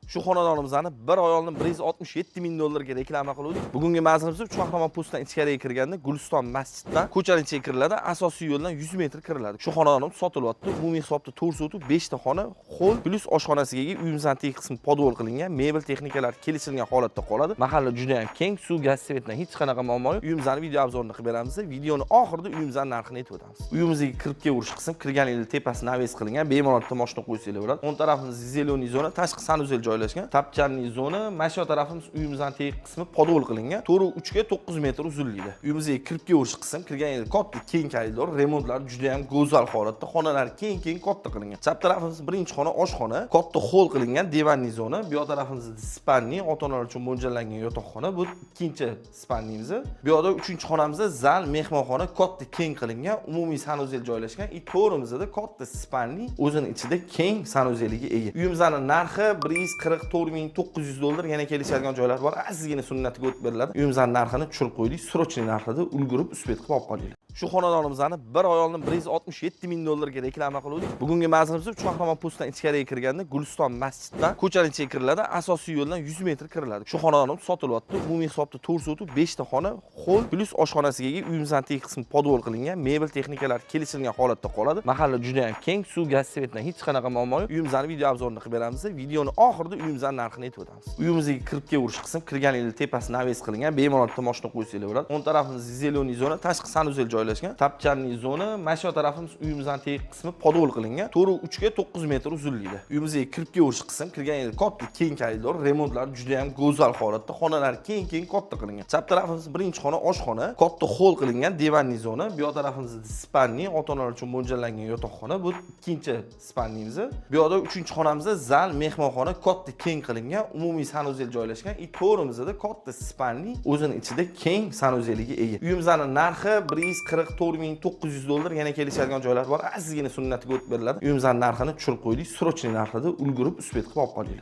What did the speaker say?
Shu xonadonimizni bir oy oldin 167 ming dollarga reklama qildik. Bugungi manzilimiz Chuqahramon postdan ichkariga kirganda Guliston masjiddan ko'chaning ichiga kiriladi, asosiy yo'ldan 100 metr kiriladi. Shu xonadonimiz sotilyapti. Umumiy hisobda 4 sotu 5 ta xona, hol plus oshxonasiga ega, uyimizning teg qismi podvol qilingan, mebel texnikalar kelishilgan holatda qoladi. Mahalla juda ham keng, suv, gaz, svetdan hech qanaqa muammo yo'q. Uyimizni video obzorini qilib beramiz. Videoni oxirida uyimizning narxini aytib o'tamiz. Uyimizga kirib kelish qism kirgan yil tepasi naves qilingan, bemalol mashina qo'ysanglar bo'ladi. O'ng tarafimiz zeleniy zona, tashqi sanuzel joylashgan. Tapchanli zona, mana shu tarafimiz uyimizning teg qismi podvol qilingan. To'g'ri 3 ga 9 metr uzunlikda. Uyimizga kirib kelish qism kirgan yil katta keng koridor, remontlar juda ham go'zal holatda, xonalar keng katta qilingan. Chap tarafimiz birinchi xona oshxona, katta hol qilingan, divanli zona. Bu yoq tarafimizda spanli, ota-onalar uchun mo'ljallangan yotoqxona. Bu ikkinchi spanlimiz. Bu yoqda uchinchi xonamizda zal, mehmonxona katta keng qilingan, umumiy sanuzel joylashgan. To'g'rimizda katta spanli, o'zining ichida keng sanuzeliga ega. Uyimizning narxi 144 dollar, yana kelishadigan joylar bor. Azizgina sunnatiga o'tib beriladi. Uyimizning narxini tushirib qo'ydik, srochniy narxida ulgurib usbet qilib olib qo'ydik. Shu xonadonimizni bir oy oldin 167 ming dollarga reklama qildik. Bugungi manzilimiz Chuqahramon postdan ichkariga kirganda Guliston masjiddan ko'chaning ichiga kiriladi, asosiy yo'ldan 100 metr kiriladi. Shu xonadonimiz sotilyapti. Umumiy hisobda 4 sotu 5 ta xona, hol plus oshxonasiga ega, uyimizning teg qismi podvol qilingan, mebel texnikalar kelishilgan holatda qoladi. Mahalla juda ham keng, suv, gaz, svetdan hech qanaqa muammo yo'q. Uyimizning video obzorini qilib beramiz. Videoni oxirida uyimizning narxini aytib o'tamiz. Uyimizga kirib kelish qism kirgan yil tepasi naves qilingan, bemalol mashina qo'ysanglar bo'ladi. O'ng tarafimiz zeleniy zona, tashqi sanuzel joylashgan. Tapchanli zona, mana shu tarafimiz uyimizning teg qismi podvol qilingan. To'g'ri 3 ga 9 metr uzunlikda. Uyimizga kirib kelish qism kirgan yil katta keng koridor, remontlar juda ham go'zal holatda, xonalar keng katta qilingan. Chap tarafimiz birinchi xona oshxona, katta hol qilingan, divanli zona. Bu yoq tarafimizda spanli, ota-onalar uchun mo'ljallangan yotoqxona. Bu ikkinchi spanlimiz. Bu yoqda uchinchi xonamizda zal, mehmonxona katta keng qilingan, umumiy sanuzel joylashgan. To'g'rimizda katta spanli, o'zining ichida keng sanuzeliga ega. Uyimizning narxi 144 dollar, yana kelishadigan joylar bor. Azizgina sunnatiga o'tib beriladi. Uyimizning narxini tushirib qo'ydik, srochniy narxida ulgurib usbet qilib olib qo'ydik.